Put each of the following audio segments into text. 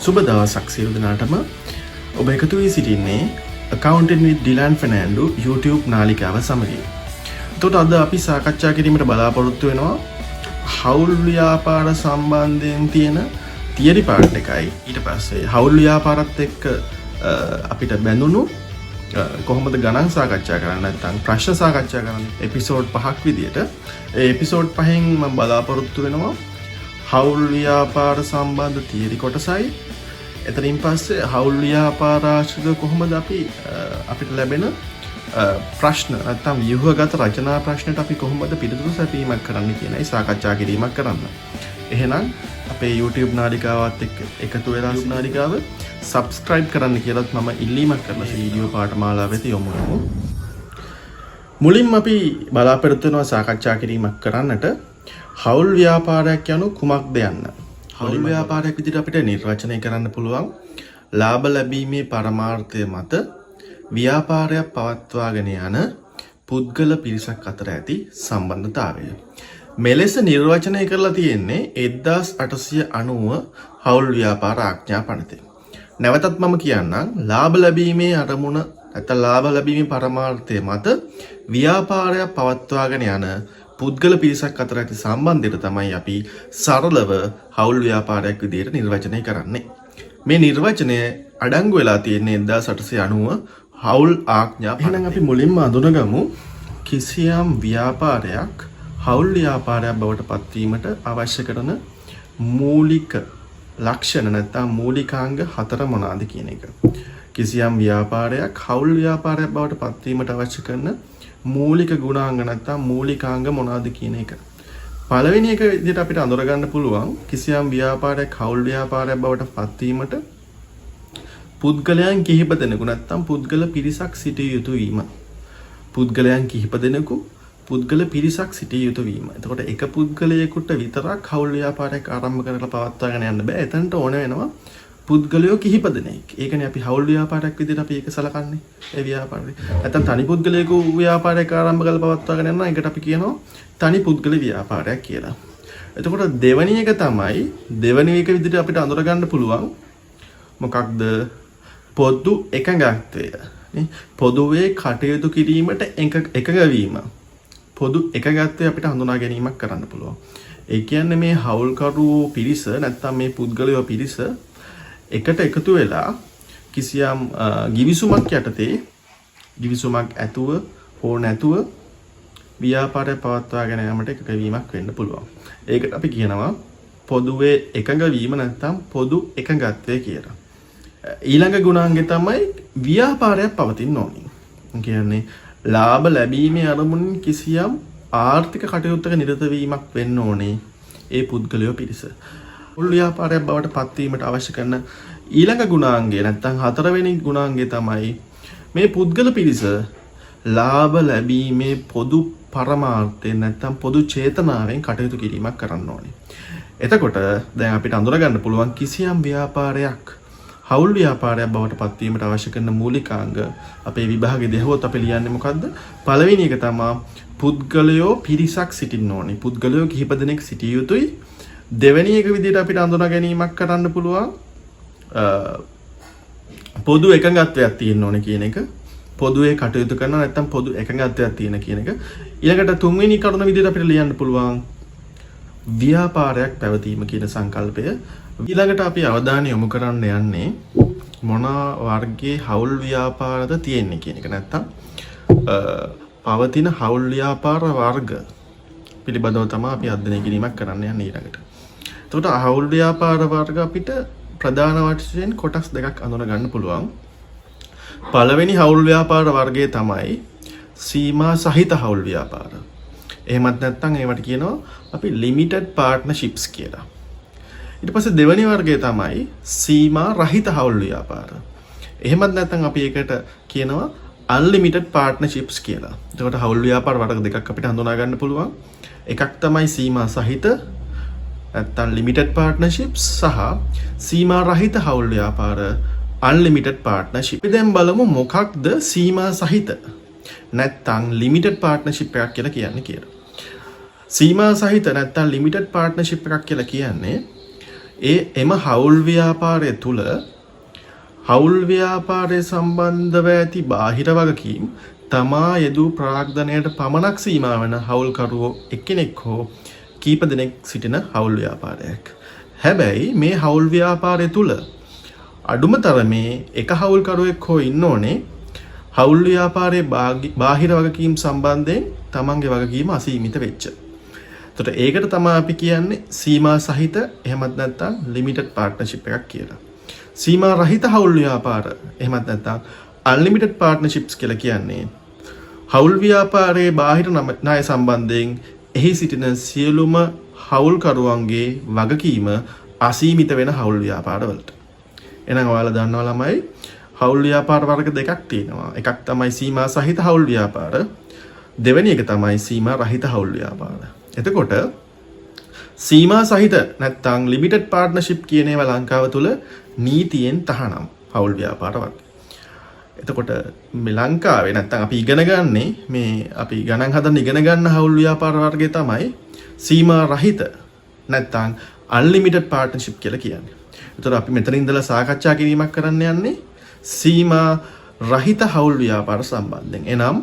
සුබ දවසක් සියලු දෙනාටම. ඔබ එකතු වී සිටින්නේ Accounting with Dylan Fernando YouTube නාලිකාව සමගින්. එතකොට අද අපි සාකච්ඡා කිරීමට බලාපොරොත්තු වෙනවා හවුල් ව්‍යාපාර සම්බන්ධයෙන් තියෙන තියරි පාර්ට් එකයි. ඊට පස්සේ හවුල් ව්‍යාපාරත් එක්ක අපිට බැඳුණු කොහොමද ගණන් සාකච්ඡා කරන්න නැත්නම් ප්‍රශ්න සාකච්ඡා කරන්න එපිසෝඩ් 5ක් විදියට. ඒ එපිසෝඩ් 5න් මම බලාපොරොත්තු වෙනවා හවුල් ව්‍යාපාර සම්බන්ධ තියරි කොටසයි. එතනින් පස්සේ හවුල් ව්‍යාපාරාශ්‍රිත කොහොමද අපිට ලැබෙන ප්‍රශ්න නැත්නම් ව්‍යුහගත රචනා ප්‍රශ්නට අපි කොහොමද පිළිතුරු සැපීමක් කරන්න කියනයි සාකච්ඡා කිරීමක් කරන්න. එහෙනම් අපේ YouTube නාලිකාවත් එක්ක එකතු වෙලා නාලිකාව subscribe කරන්න කියලාත් මම ඉල්ලීමක් කරලා වීඩියෝ පාඨමාලාව වෙත යොමු වෙමු. මුලින්ම අපි බලාපොරොත්තු වෙනවා සාකච්ඡා කිරීමක් කරන්නට හවුල් ව්‍යාපාරයක් යනු කුමක්ද යන්න. හවුල් ව්‍යාපාරයක් විදිහට අපිට නිර්වචනය කරන්න පුළුවන් ලාභ ලැබීමේ පරමාර්ථය මත ව්‍යාපාරයක් පවත්වාගෙන යන පුද්ගල පිරිසක් අතර ඇති සම්බන්ධතාවය. මෙලෙස නිර්වචනය කරලා තියෙන්නේ 1890 හවුල් ව්‍යාපාර ආඥා පනතේ. නැවතත් මම කියන්නම් ලාභ ලැබීමේ අරමුණ නැත්නම් ලාභ ලැබීමේ පරමාර්ථය මත ව්‍යාපාරයක් පවත්වාගෙන යන පුද්ගල පිරිසක් අතර ඇති සම්බන්ධයට තමයි අපි සරලව හවුල් ව්‍යාපාරයක් විදිහට නිර්වචනය කරන්නේ. මේ නිර්වචනය අඩංගු වෙලා තියෙන්නේ 1890 හවුල් ආඥා. එහෙනම් අපි මුලින්ම අඳුනගමු කිසියම් ව්‍යාපාරයක් හවුල් ව්‍යාපාරයක් බවට පත්වීමට අවශ්‍ය කරන මූලික ලක්ෂණ නැත්නම් මූලිකාංග 4 මොනවාද කියන එක. කිසියම් ව්‍යාපාරයක් හවුල් ව්‍යාපාරයක් බවට පත්වීමට අවශ්‍ය කරන මූලික ගුණාංග නැත්නම් මූලිකාංග මොනවාද කියන එක. පළවෙනි එක විදිහට අපිට අඳුර ගන්න පුළුවන් කිසියම් ව්‍යාපාරයක් හවුල් ව්‍යාපාරයක් බවට පත්වීමට පුද්ගලයන් කිහිප දෙනෙකු නැත්නම් පුද්ගල පිරිසක් සිටිය යුතු වීම. පුද්ගලයන් කිහිප දෙනෙකු පුද්ගල පිරිසක් සිටිය යුතු වීම. එතකොට එක පුද්ගලයෙකුට විතරක් හවුල් ව්‍යාපාරයක් ආරම්භ කරලා පවත්වාගෙන යන්න බෑ. එතනට ඕන වෙනවා පුද්ගලයෝ කිහිප දෙනෙක්. ඒකනේ අපි හවුල් ව්‍යාපාරයක් විදිහට අපි ඒක සලකන්නේ. ඒ ව්‍යාපාරේ. නැත්නම් තනි පුද්ගලයෙකු ව්‍යාපාරයක් ආරම්භ කරලා පවත්වාගෙන යනවා. ඒකට අපි කියනවා තනි පුද්ගල ව්‍යාපාරයක් කියලා. එතකොට දෙවෙනි එක තමයි දෙවෙනි එක විදිහට අපිට අඳුර ගන්න පුළුවන් මොකක්ද? පොදු එකඟත්වය. නේ? පොදුවේ කටයුතු කිරීමට එකඟ වීම. පොදු එකඟත්වය අපිට හඳුනා ගැනීමක් කරන්න පුළුවන්. ඒ කියන්නේ මේ හවුල්කරුවෝ පිරිස නැත්නම් මේ පුද්ගලයෝ පිරිස එකට එකතු වෙලා කිසියම් ගිවිසුමක් යටතේ ගිවිසුමක් ඇතුව හෝ නැතුව ව්‍යාපාරය පවත්වාගෙන යාමට එකඟ වීමක් වෙන්න පුළුවන්. ඒකට අපි කියනවා පොදුවේ එකඟ වීම නැත්නම් පොදු එකඟත්වය කියලා. ඊළඟ ගුණාංගය තමයි ව්‍යාපාරයක් පවතින්න ඕනේ. කියන්නේ ලාභ ලැබීමේ අරමුණින් කිසියම් ආර්ථික කටයුත්තක නිරත වීමක් වෙන්න ඕනේ ඒ පුද්ගලයෝ පිරිස. හවුල් ව්‍යාපාරයක් බවට පත්වීමට අවශ්‍ය කරන ඊළඟ ගුණාංගය නැත්නම් හතරවෙනි ගුණාංගය තමයි මේ පුද්ගල පිරිස ලාභ ලැබීමේ පොදු පරමාර්ථයෙන් නැත්නම් පොදු චේතනාවෙන් කටයුතු කිරීමක් කරන්න ඕනේ. එතකොට දැන් අපිට අඳුර ගන්න පුළුවන් කිසියම් ව්‍යාපාරයක් හවුල් ව්‍යාපාරයක් බවට පත්වීමට අවශ්‍ය කරන මූලිකාංග අපේ විභාගයේ දෙහුවොත් අපි ලියන්නේ මොකද්ද? පළවෙනි එක තමයි පුද්ගලයෝ පිරිසක් සිටින්න ඕනේ. පුද්ගලයෝ කිහිප දෙනෙක් සිටිය යුතුයි. දෙවෙනි එක විදිහට අපිට අඳුනා ගැනීමක් කරන්න පුළුවන් පොදු එකඟත්වයක් තියෙන්න ඕනේ කියන එක. පොදුවේ කටයුතු කරනවා නැත්නම් පොදු එකඟත්වයක් තියෙන කියන එක. ඊළඟට තුන්වෙනි කරුණ විදිහට අපිට ලියන්න පුළුවන් ව්‍යාපාරයක් පැවතීම කියන සංකල්පය. ඊළඟට අපි අවධානය යොමු කරන්න යන්නේ මොන වර්ගයේ හවුල් ව්‍යාපාරද තියෙන්නේ කියන එක. නැත්නම් පවතින හවුල් ව්‍යාපාර වර්ග පිළිබඳව තමයි අපි අධ්‍යයනය කිරීමක් කරන්න යන්නේ ඊළඟට. එතකොට හවුල් ව්‍යාපාර වර්ග අපිට ප්‍රධාන වශයෙන් කොටස් දෙකක් අඳුන ගන්න පුළුවන්. පළවෙනි හවුල් ව්‍යාපාර වර්ගය තමයි සීමා සහිත හවුල් ව්‍යාපාර. එහෙමත් නැත්නම් ඒවට කියනවා අපි limited partnerships කියලා. ඊට පස්සේ දෙවෙනි වර්ගය තමයි සීමා රහිත හවුල් ව්‍යාපාර. එහෙමත් නැත්නම් අපි ඒකට කියනවා unlimited partnerships කියලා. එතකොට හවුල් ව්‍යාපාර වර්ග දෙකක් අපිට හඳුනා ගන්න පුළුවන්. එකක් තමයි සීමා සහිත නැත්නම් limited partnerships සහ සීමා රහිත හවුල් ව්‍යාපාර unlimited partnership. අපි දැන් බලමු මොකක්ද සීමා සහිත නැත්නම් limited partnership එකක් කියලා කියන්නේ කියලා. සීමා සහිත නැත්නම් limited partnership එකක් කියලා කියන්නේ එම හවුල් ව්‍යාපාරය තුල හවුල් ව්‍යාපාරය සම්බන්ධව ඇති බාහිර වගකීම් තමා යෙදූ ප්‍රාග්ධනයට පමණක් සීමා වන හවුල්කරුවෝ එක්කෙනෙක් හෝ කීප දෙනෙක් සිටින හවුල් ව්‍යාපාරයක්. හැබැයි මේ හවුල් ව්‍යාපාරය තුල අඩුම තරමේ එක හවුල්කරුවෙක් හෝ ඉන්න ඕනේ හවුල් ව්‍යාපාරයේ බාහිර වගකීම් සම්බන්ධයෙන් තමන්ගේ වගකීම අසීමිත වෙච්ච. එතකොට ඒකට තමයි අපි කියන්නේ සීමා සහිත එහෙමත් නැත්නම් ලිමිටඩ් පාර්ට්නර්ෂිප් එකක් කියලා. සීමා රහිත හවුල් ව්‍යාපාර එහෙමත් නැත්නම් අන්ලිමිටඩ් පාර්ට්නර්ෂිප්ස් කියලා කියන්නේ හවුල් ව්‍යාපාරයේ බාහිර ණය සම්බන්ධයෙන් එහි සිටින සියලුම හවුල්කරුවන්ගේ වගකීම අසීමිත වෙන හවුල් ව්‍යාපාරවලට. එහෙනම් ඔයාලා දන්නවා ළමයි හවුල් ව්‍යාපාර වර්ග දෙකක් තියෙනවා. එකක් තමයි සීමා සහිත හවුල් ව්‍යාපාර. දෙවෙනි එක තමයි සීමා රහිත හවුල් ව්‍යාපාර. එතකොට සීමා සහිත නැත්නම් ලිමිටඩ් පාර්ට්නර්ෂිප් කියන ඒවා ලංකාව තුල නීතියෙන් තහනම් හවුල් ව්‍යාපාර වර්ග. එතකොට මේ ලංකාවේ නැත්නම් අපි ඉගෙන ගන්නේ මේ අපි ගණන් හදන්න ඉගෙන ගන්න හවුල් ව්‍යාපාර වර්ගය තමයි සීමා රහිත නැත්නම් අන්ලිමිටඩ් පාර්ට්නර්ෂිප් කියලා කියන්නේ. එතකොට අපි මෙතන ඉඳලා සාකච්ඡා කිරීමක් කරන්න යන්නේ සීමා රහිත හවුල් ව්‍යාපාර සම්බන්ධයෙන්. එනම්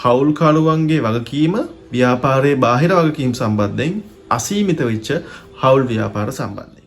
හවුල්කරුවන්ගේ වගකීම ව්‍යාපාරයේ බාහිර වගකීම් සම්බන්ධයෙන් අසීමිත වෙච්ච හවුල් ව්‍යාපාර සම්බන්ධයෙන්.